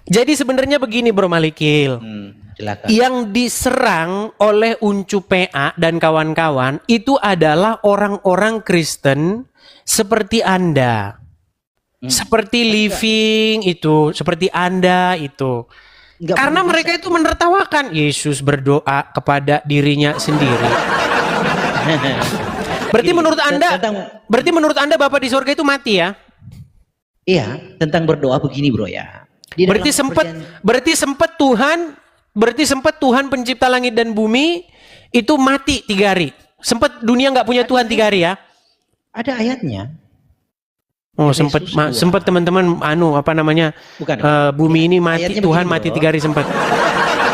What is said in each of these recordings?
Jadi sebenarnya begini Bro Malikil. Silakan. Yang diserang oleh Uncu PA dan kawan-kawan itu adalah orang-orang Kristen seperti Anda. Seperti Living itu, seperti Anda itu. Karena mereka itu menertawakan Yesus berdoa kepada dirinya sendiri. Berarti menurut Anda Bapak di surga itu mati ya? Iya, tentang berdoa begini Bro ya. Berarti sempat Tuhan pencipta langit dan bumi itu mati 3 hari. Sempat dunia nggak punya Tuhan 3 hari ya? Ada ayatnya. Oh, sempat teman-teman bumi ini mati, Tuhan begini, mati 3 hari sempat.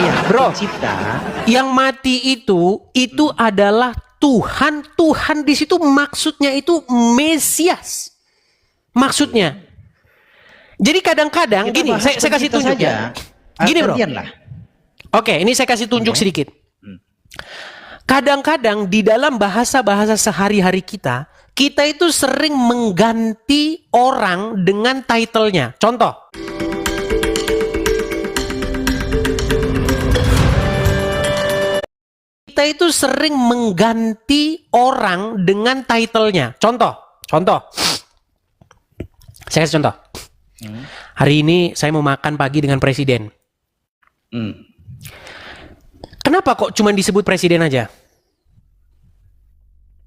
Iya, Bro. Pencipta. Yang mati itu adalah Tuhan. Tuhan di situ maksudnya itu Mesias. Maksudnya. Jadi kadang-kadang gini, saya kasih tunjuk ya. Gini Bro. Oke, ini saya kasih tunjuk sedikit. Kadang-kadang di dalam bahasa-bahasa sehari-hari kita itu sering mengganti orang dengan title-nya. Contoh. Kita itu sering mengganti orang dengan title-nya. Contoh. Saya kasih contoh. Hari ini saya mau makan pagi dengan presiden. Kenapa kok cuma disebut presiden aja?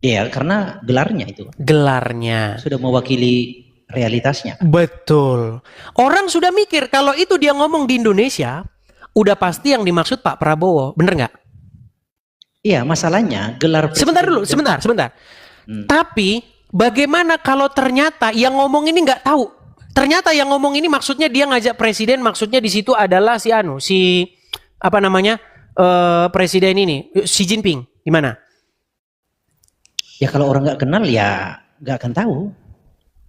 Ya, karena gelarnya itu. Gelarnya. Sudah mewakili realitasnya. Betul. Orang sudah mikir kalau itu dia ngomong di Indonesia, udah pasti yang dimaksud Pak Prabowo. Bener nggak? Iya, masalahnya gelar presiden. Sebentar. Tapi bagaimana kalau ternyata yang ngomong ini nggak tahu? Ternyata yang ngomong ini maksudnya dia ngajak presiden, maksudnya di situ adalah presiden ini, Xi Jinping. Gimana? Ya kalau orang nggak kenal ya nggak akan tahu.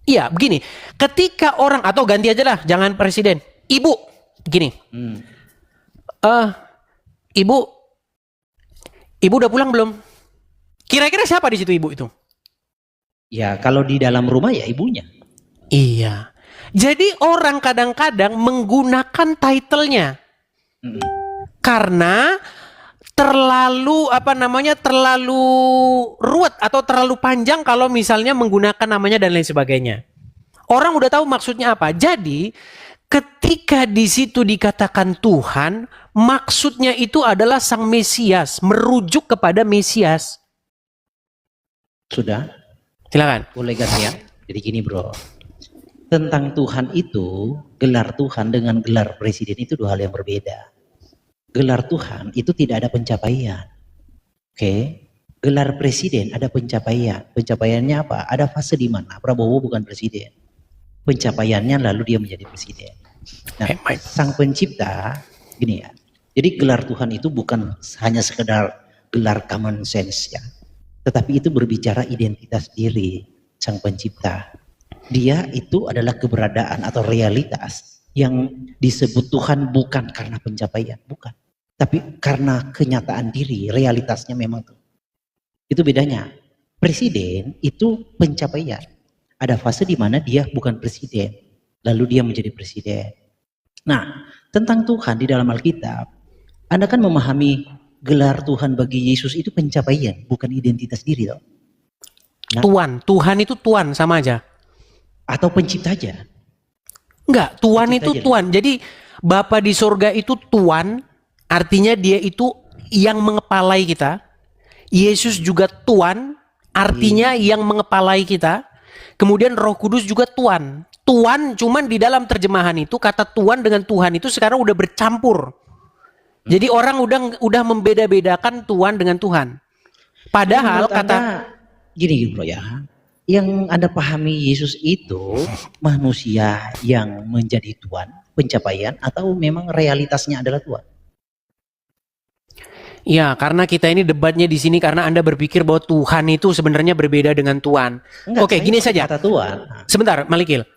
Iya, begini. Ketika orang, atau ganti aja lah, jangan presiden. Ibu, gini. Ibu udah pulang belum? Kira-kira siapa di situ ibu itu? Ya kalau di dalam rumah ya ibunya. Iya. Jadi orang kadang-kadang menggunakan title-nya. Karena terlalu ruwet atau terlalu panjang kalau misalnya menggunakan namanya dan lain sebagainya. Orang udah tahu maksudnya apa. Jadi ketika di situ dikatakan Tuhan, maksudnya itu adalah Sang Mesias, merujuk kepada Mesias. Sudah? Silakan. Boleh ganti ya. Jadi gini Bro. Tentang Tuhan itu, gelar Tuhan dengan gelar presiden itu 2 hal yang berbeda. Gelar Tuhan itu tidak ada pencapaian. Oke. Gelar presiden ada pencapaian. Pencapaiannya apa? Ada fase di mana Prabowo bukan presiden. Pencapaiannya lalu dia menjadi presiden. Nah, Sang Pencipta, gini ya. Jadi gelar Tuhan itu bukan hanya sekedar gelar common sense ya. Tetapi itu berbicara identitas diri Sang Pencipta. Dia itu adalah keberadaan atau realitas yang disebut Tuhan bukan karena pencapaian, bukan. Tapi karena kenyataan diri, realitasnya memang tuh. Itu bedanya. Presiden itu pencapaian. Ada fase di mana dia bukan presiden, lalu dia menjadi presiden. Nah, tentang Tuhan di dalam Alkitab, Anda kan memahami gelar Tuhan bagi Yesus itu pencapaian, bukan identitas diri loh. Nah, Tuhan itu Tuhan sama aja. Atau pencipta aja? Enggak, Tuhan pencipta itu aja. Tuhan. Jadi Bapa di surga itu Tuhan, artinya dia itu yang mengepalai kita. Yesus juga Tuhan, artinya yang mengepalai kita. Kemudian Roh Kudus juga Tuhan. Tuhan cuman di dalam terjemahan itu kata Tuhan dengan Tuhan itu sekarang udah bercampur. Jadi orang udah membeda-bedakan Tuhan dengan Tuhan. Padahal gini Bro ya. Yang Anda pahami Yesus itu manusia yang menjadi Tuhan, pencapaian, atau memang realitasnya adalah Tuhan? Ya, karena kita ini debatnya di sini karena Anda berpikir bahwa Tuhan itu sebenarnya berbeda dengan Tuhan. Oke, gini saja. Kata Tuhan. Sebentar, Malikil.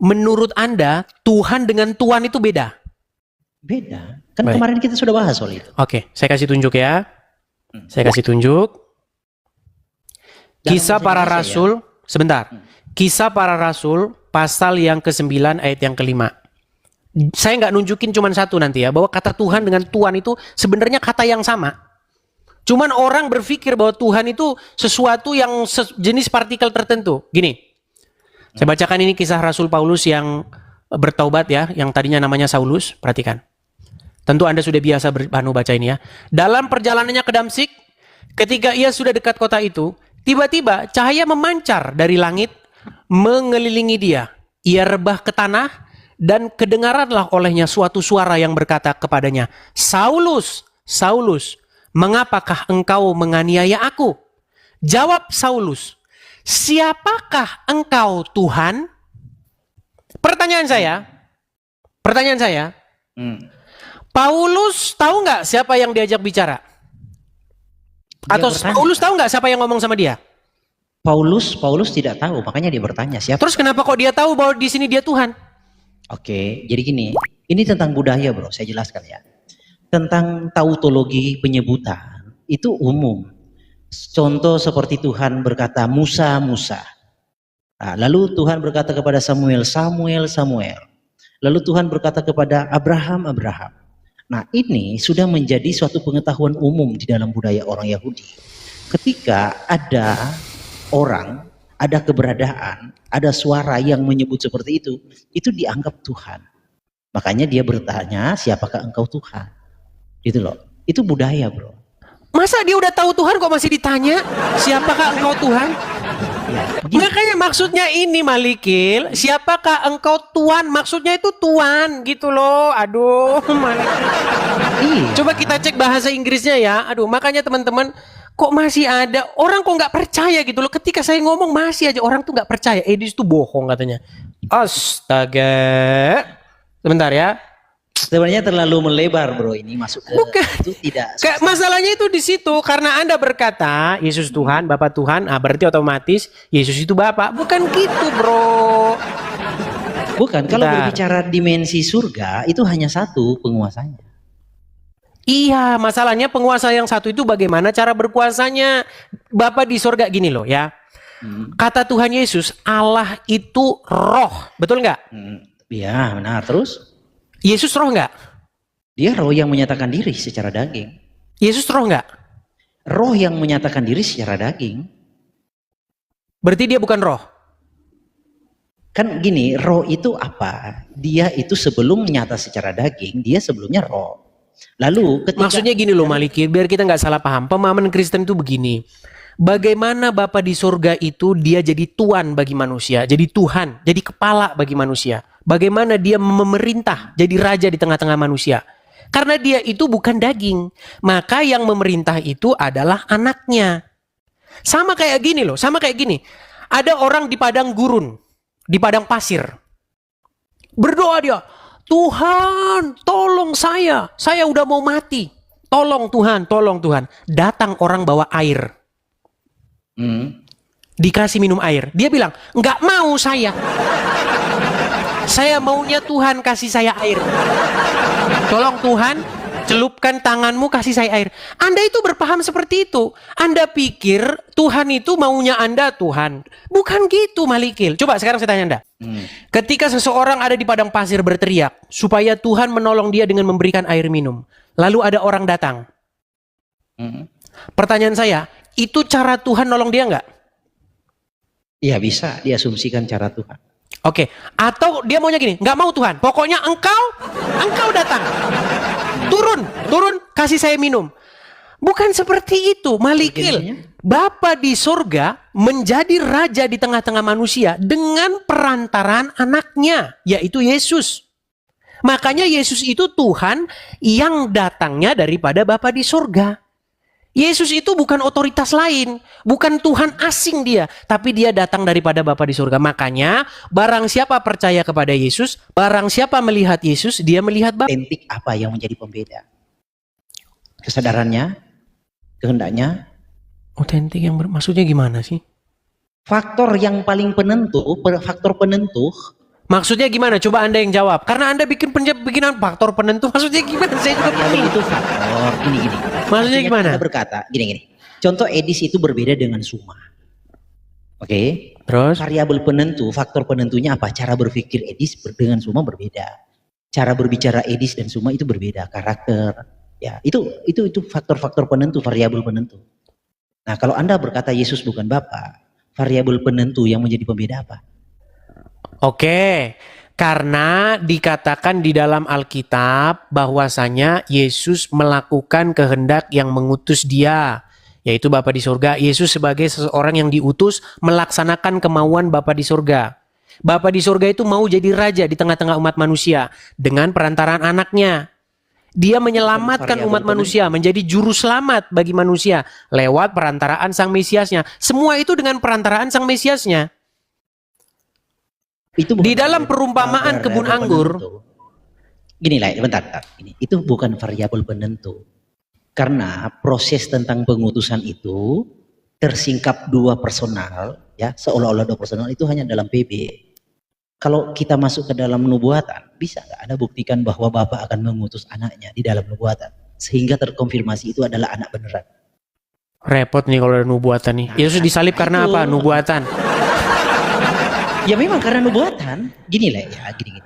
Menurut Anda, Tuhan dengan Tuhan itu beda? Beda. Kan baik. Kemarin kita sudah bahas soal itu. Oke, saya kasih tunjuk ya. Saya kasih tunjuk. Kisah para Rasul, sebentar. Kisah para Rasul, pasal yang ke-9 ayat yang ke-5. Saya nggak nunjukin cuman satu nanti ya, bahwa kata Tuhan dengan Tuhan itu sebenarnya kata yang sama. Cuman orang berpikir bahwa Tuhan itu sesuatu yang jenis partikel tertentu. Gini, saya bacakan ini kisah Rasul Paulus yang bertaubat ya, yang tadinya namanya Saulus. Perhatikan. Tentu Anda sudah biasa baca ini ya. Dalam perjalanannya ke Damsik, ketika ia sudah dekat kota itu, tiba-tiba cahaya memancar dari langit mengelilingi dia. Ia rebah ke tanah dan kedengaranlah olehnya suatu suara yang berkata kepadanya, Saulus, Saulus, mengapakah engkau menganiaya aku? Jawab Saulus, siapakah engkau Tuhan? Pertanyaan saya, Paulus tahu nggak siapa yang diajak bicara? Atau Paulus tahu nggak siapa yang ngomong sama dia? Paulus tidak tahu, makanya dia bertanya siapa. Terus kenapa kok dia tahu bahwa di sini dia Tuhan? Oke, jadi gini, ini tentang budaya bro, saya jelaskan ya. Tentang tautologi penyebutan, itu umum. Contoh seperti Tuhan berkata, Musa, Musa. Nah, lalu Tuhan berkata kepada Samuel, Samuel, Samuel. Lalu Tuhan berkata kepada Abraham, Abraham. Nah ini sudah menjadi suatu pengetahuan umum di dalam budaya orang Yahudi. Ketika ada orang, ada keberadaan, ada suara yang menyebut seperti itu dianggap Tuhan. Makanya dia bertanya, siapakah engkau Tuhan? Gitu loh. Itu budaya bro. Masa dia udah tahu Tuhan kok masih ditanya, siapakah engkau Tuhan? Ya, makanya maksudnya ini Malikil, siapakah engkau Tuhan? Maksudnya itu Tuhan gitu loh. Aduh, Malikil. Coba kita cek bahasa Inggrisnya ya. Aduh, makanya teman-teman, kok masih ada orang kok nggak percaya gitu loh. Ketika saya ngomong masih aja orang tuh nggak percaya. Edis tuh bohong katanya. Astaga. Sebentar ya. Sebenarnya terlalu melebar bro ini masuk ke bukan. Itu tidak. Masalahnya itu di situ karena Anda berkata Yesus Tuhan, Bapa Tuhan, berarti otomatis Yesus itu Bapa. Bukan gitu bro. Bukan. Kalau berbicara dimensi surga itu hanya satu penguasanya. Iya, masalahnya penguasa yang satu itu bagaimana cara berkuasanya? Bapa di surga gini loh ya. Kata Tuhan Yesus, Allah itu roh, betul nggak? Iya, benar. Terus? Yesus roh nggak? Dia roh yang menyatakan diri secara daging. Yesus roh nggak? Roh yang menyatakan diri secara daging. Berarti dia bukan roh? Kan gini, roh itu apa? Dia itu sebelum menyata secara daging, dia sebelumnya roh. Lalu ketika, maksudnya gini loh Maliki, biar kita nggak salah paham. Pemahaman Kristen itu begini. Bagaimana Bapa di surga itu dia jadi tuan bagi manusia, jadi Tuhan, jadi kepala bagi manusia. Bagaimana dia memerintah, jadi raja di tengah-tengah manusia. Karena dia itu bukan daging, maka yang memerintah itu adalah anaknya. Sama kayak gini loh, sama kayak gini. Ada orang di padang gurun, di padang pasir. Berdoa dia, Tuhan tolong saya udah mau mati. Tolong Tuhan, tolong Tuhan. Datang orang bawa air. Dikasih minum air. Dia bilang, nggak mau saya. Saya maunya Tuhan kasih saya air. Tolong Tuhan, celupkan tanganmu kasih saya air. Anda itu berpaham seperti itu. Anda pikir Tuhan itu maunya Anda Tuhan. Bukan gitu Malikil. Coba sekarang saya tanya Anda. Ketika seseorang ada di padang pasir berteriak supaya Tuhan menolong dia dengan memberikan air minum. Lalu ada orang datang. Pertanyaan saya, itu cara Tuhan nolong dia nggak? Iya bisa diasumsikan cara Tuhan. Oke, atau dia maunya gini, nggak mau Tuhan, pokoknya engkau datang, turun, kasih saya minum. Bukan seperti itu, Malikil. Bapa di surga menjadi raja di tengah-tengah manusia dengan perantaraan anaknya, yaitu Yesus. Makanya Yesus itu Tuhan yang datangnya daripada Bapa di surga. Yesus itu bukan otoritas lain, bukan Tuhan asing dia, tapi dia datang daripada Bapa di surga. Makanya barang siapa percaya kepada Yesus, barang siapa melihat Yesus, dia melihat Bapa. Otentik apa yang menjadi pembeda? Kesadarannya, kehendaknya. Otentik yang maksudnya gimana sih? Faktor yang paling penentu, faktor penentu. Maksudnya gimana? Coba Anda yang jawab. Karena Anda bikinan faktor penentu. Maksudnya gimana? Saya juga bingung. Itu faktor gini. Maksudnya gimana? Anda berkata gini. Contoh Edis itu berbeda dengan Suma. Oke. Terus? Variabel penentu, faktor penentunya apa? Cara berpikir Edis dengan Suma berbeda. cara berbicara Edis dan Suma itu berbeda, karakter. Ya, itu faktor-faktor penentu, variabel penentu. Nah, kalau Anda berkata Yesus bukan Bapa, variabel penentu yang menjadi pembeda apa? Oke, karena dikatakan di dalam Alkitab bahwasanya Yesus melakukan kehendak yang mengutus Dia, yaitu Bapa di surga. Yesus sebagai seseorang yang diutus melaksanakan kemauan Bapa di surga. Bapa di surga itu mau jadi raja di tengah-tengah umat manusia dengan perantaraan anaknya. Dia menyelamatkan umat manusia, menjadi juru selamat bagi manusia lewat perantaraan sang Mesiasnya. Semua itu dengan perantaraan sang Mesiasnya. Itu Di dalam perumpamaan kebun anggur. Gini lah, bentar. Itu bukan variabel penentu. Karena proses tentang pengutusan itu tersingkap dua personal, ya, seolah-olah dua personal itu hanya dalam PB. Kalau kita masuk ke dalam nubuatan, bisa nggak Anda buktikan bahwa Bapak akan mengutus anaknya di dalam nubuatan, sehingga terkonfirmasi itu adalah anak beneran. Repot nih kalau ada nubuatan nih. Yesus disalib karena apa? Nubuatan. Ya memang karena nubuatan. Gini lah ya, gini.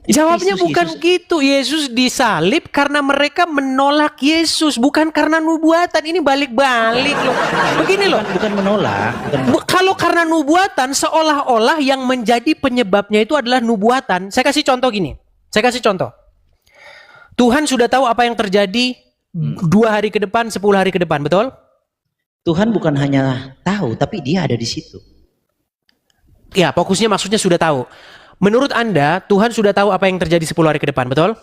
Jawabnya bukan gitu. Yesus disalib karena mereka menolak Yesus, bukan karena nubuatan. Ini balik-balik loh. Begini loh. Bukan menolak. Kalau karena nubuatan, seolah-olah yang menjadi penyebabnya itu adalah nubuatan. Saya kasih contoh gini. Saya kasih contoh. Tuhan sudah tahu apa yang terjadi 2 hari ke depan, 10 hari ke depan, betul? Tuhan bukan hanya tahu, tapi Dia ada di situ. Ya, fokusnya maksudnya sudah tahu. Menurut Anda, Tuhan sudah tahu apa yang terjadi 10 hari ke depan, betul?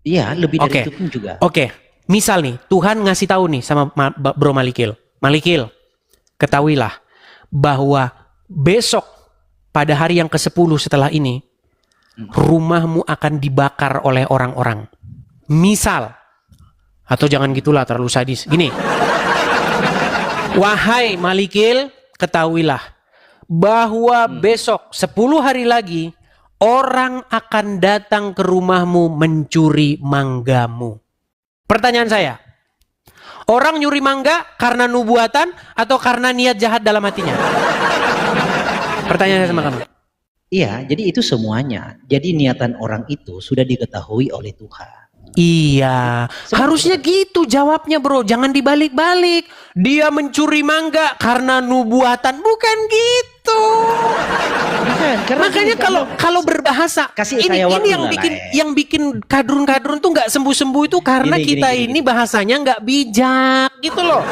Iya, lebih dari itu pun juga. Oke, misal nih, Tuhan ngasih tahu nih sama Bro Malikil. Malikil, ketahuilah bahwa besok pada hari yang ke-10 setelah ini, rumahmu akan dibakar oleh orang-orang. Misal, atau jangan gitulah terlalu sadis. Gini, wahai Malikil, ketahuilah bahwa besok 10 hari lagi orang akan datang ke rumahmu mencuri manggamu. Pertanyaan saya, orang nyuri mangga karena nubuatan atau karena niat jahat dalam hatinya? Pertanyaan saya sama kamu. Iya, jadi itu semuanya. Jadi niatan orang itu sudah diketahui oleh Tuhan. Iya, harusnya gitu jawabnya bro, jangan dibalik-balik. Dia mencuri mangga karena nubuatan, bukan gitu. Makanya kalau berbahasa ini yang bikin kadrun-kadrun tuh nggak sembuh-sembuh itu karena kita ini bahasanya nggak bijak gitu loh.